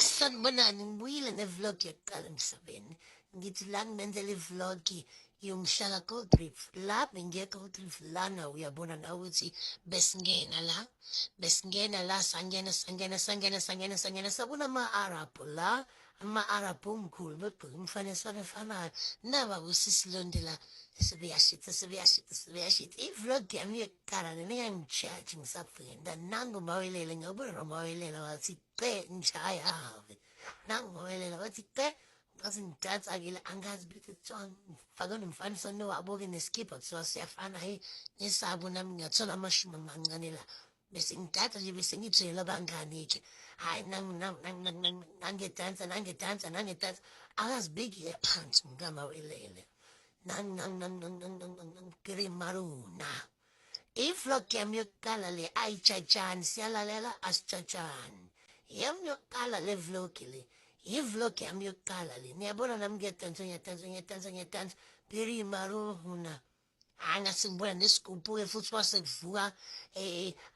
Sanibonani, ngibuyile nevlog yokuqala emhlabeni. Ngithi la ngimenzela ivlog yomhlaka Gold Reef. La bengiye Gold Reef lana uyabona na ukuthi besingena la sangena sabona ama-Arab la ama-Arab omkhulu begqoke umfaniswano efanayo naba kusisilondela sebeyashita ivlog yami yokuqala nenengangijaji ngisafika nangu uMawelele ngiyabona noMawelele wathi ngishaya ave nangu uMawelele wathi ngathi ngidansa-ke la angazi ukuthi kuthiwa ngifake nomfaniswano wabo-ke nesikibha kuthiwa siyafana hheyi nesabo nami ngingathola amashumi amancane la bese ngidansa nje bese ngitshela abangani-ke hhayi nangedansa akazibekile phansi mkamawelele Girimaruna. Ivlog yami yokuqala le ayitshantshani siyalalela asitshantshani yami yokuqala le vlog le ivlog yami yokuqala le niyabona nami ngiyadansa Girimaruna angasingibona nesigubhu-ke futhi wasekuvuka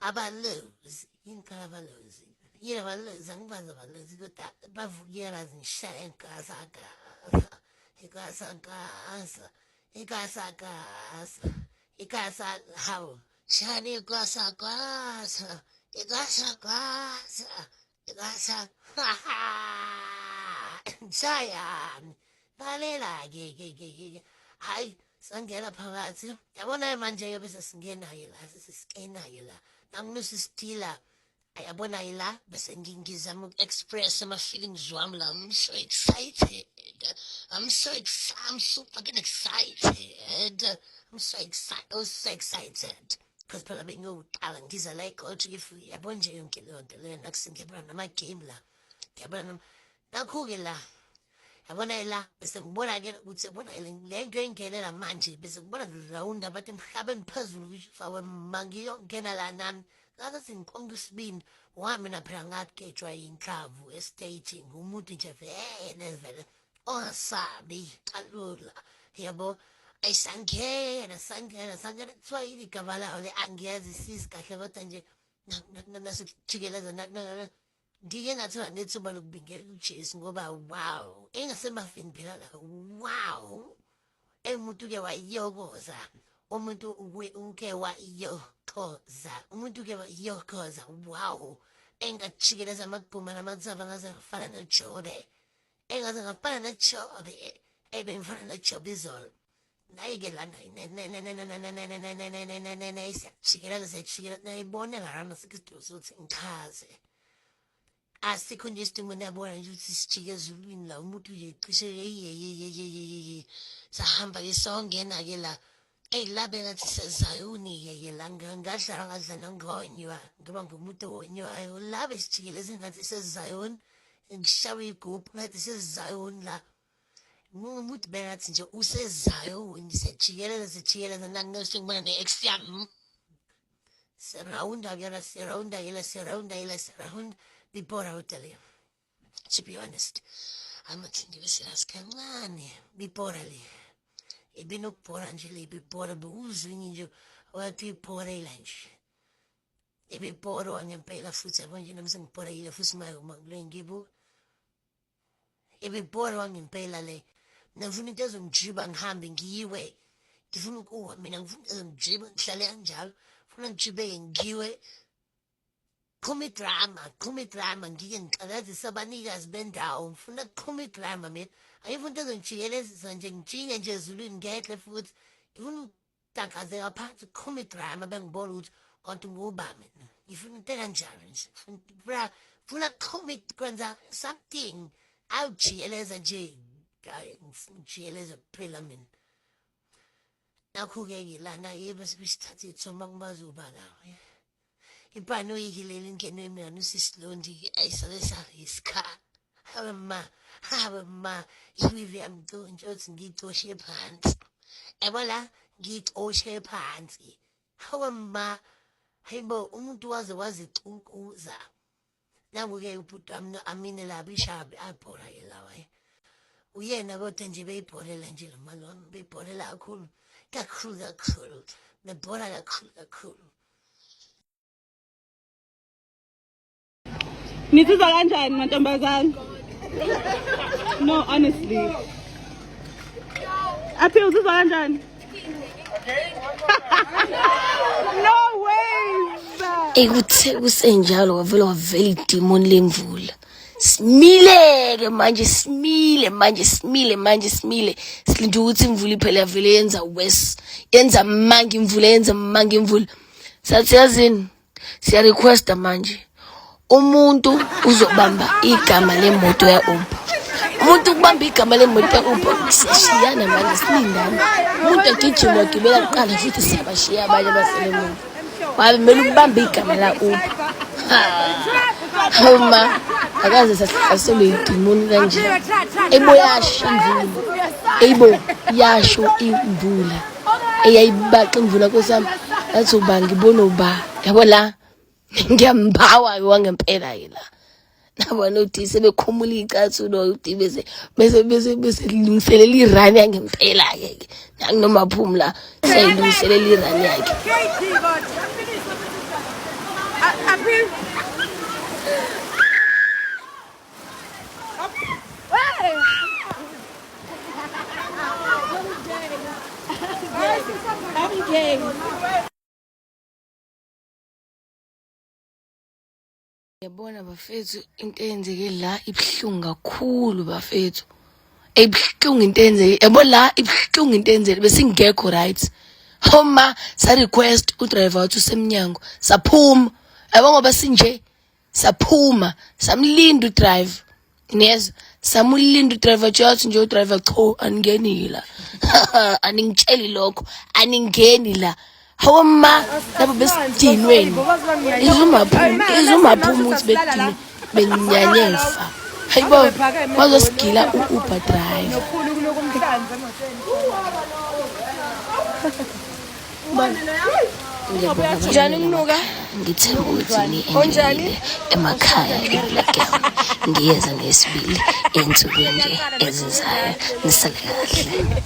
abalozi yini khala abalozi yini abalozi angibazi abalozi kodwa bavukela zingishaya ikasa hawu shani ikasa shayani lalela-ke hhayi sangena phakathi yabona-ke manje-ke bese singenayo la sesisikenayo la nanginosistila yabona-ke la bese ngizama uku-express ama-feelings wami la I'm so excited I'm so fucking excited I was so excited because phela bengiyoqala ngiza la eGold Reef yabona nje yonke leyo nto leyo nakusengiyabona nama-game la ngiyabona nakhu-ke la yabona la bese ngibona-ke ukuthi yabona le nto engingenela manje bese ngibona rawunda bathi emhlabeni phezulu kushisawe mangiyongena la nami ngathi sengiqonga isibindi wamina phela ngagejwa yinhlamvu estage ngumuntu nje vele ongasabi kalula yabo ayisangena kuthiwa yini igama lawo le angiyazi sisi kahle kodwa nje nasekujikeleza ngike ngathola nethuba lokubingela ujesu ngoba wow engasemafini phela la wow umuntu-ke wayokoza uke wayokoza wow engajikeleza amagquma namathaba ngaze ngafana nojobe engaze ngafana nojobe ebengifana nojobe izolo naye-ke lana siyajikelela nayibone ngarana sekusidose ukuthi ngichaze asikho nje isidingo niyabona nje ukuthi sijike ezulwini la umuntu nje cishe sahamba-ke songena-ke la eyi labe ngathi sezayuni-ke la ngadlala ngonywa ngiba ngumuntu onywayo labe sijikeleze ngathi sezayoni ngishawe igubhu ngathi sezayoni la ngumuntu bengathi nje usezayoni siyajikeleza nanginosengibona ne-ex yami sirawunda bibhora udale to be honest amathi ngibeselazi kancane bibhora le ibinokubhora nje le bibhora bewuzwinye nje wathi ibhorela nje ibibhora wangempela futhi yabo nje nami sengibhorekile futhi makule ngibu ibibhora wangempela le ngifuna into ezongijiba ngihambe ngiyiwe ngifuna ukuwa mina ngifuna into ezongijiba ngihlale kanjalo funa ngijibeke ngiwe qhume idrama ngike ngiqakazise abanikazi bendawo ngifuna kuqhume idrama mina ayifuna into ezongijikelezisa nje ngijike nje ezulwini ngehle futhi ngifuna ukutakazeka phansi kuqhume idrama bengibona ukuthi kanti nguba mina ngifuna into ekanjalo nje funa kuqhume kwenza something awujikeleza nje ngifuna ukujikeleza kuphela mina nakhu-ke lana yebo sebesithathe ithomba kumazuba lawo ipanoyiki leli ngene mina usisilondi ayisale sayisikhala hawe ma iwivi yamcontsha ukuthi ngiyicoshe phansi yabona ngiyicoshe phansi hawe ma hayibo umuntu waze wazicuncuza nangu-ke ubhuti wami amine labo ishabi abhora-ke lawa uyena kodwa nje beyibholela nje lo mali wami beyibholela kakhulu bebhora kakhulu Nithiza kanjani mantombazane? No, honestly. Aphi uzizwa kanjani? No way. Ekuthe kusenjalo wavela idemon lemvula. Simile manje silinde ukuthi imvula iphele yavele yenza worse, yenza manga imvula. Sathi yazini siya request manje umuntu uzobamba igama lemoto ya Uber. Umuntu ukubamba igama lemoto ya Uber siyashiyana manje silindana. Umuntu agijima wagibela kuqala futhi siyabashiya abanye abaselemini. Wabe kumele ukubamba igama la Uber. Homa akaze sasole idemon kanje. Yasho imvula. Yasho imvula. Eyayibaxa imvula kwesami. Athi uba ngibona uba. Yabo la ngiyambawa wangempela yila. Nabona uthi sebekhumula icathulo uthi bese lungiselela irani yangempela ke. Nanginoma phumla seyilungiselela irani yakhe. Yabona bafethu into eyenzeke la ibhlungu kakhulu bafethu. Ibhlungu into eyenzeke. Yabo la ibhlungu into eyenzeke bese ngekho right. Homa sa request udriver wathi usemnyango. Saphuma. Yabo ngoba sinje saphuma samlinda udriver. Niyezwa samulinda udriver jathi nje udriver cho angenila. Aningitsheli lokho aningeni la. Homa labo besidinweni izumaphuma ukuthi bedine benyanyefa. Hayibo bazosigila u-Uber driver. Njani umnuka? Ngithemba ukuthi ni enjani emakhaya eBlacktown. Ngiyeza ngesibili ensukwini nje ezizayo nisale kahle.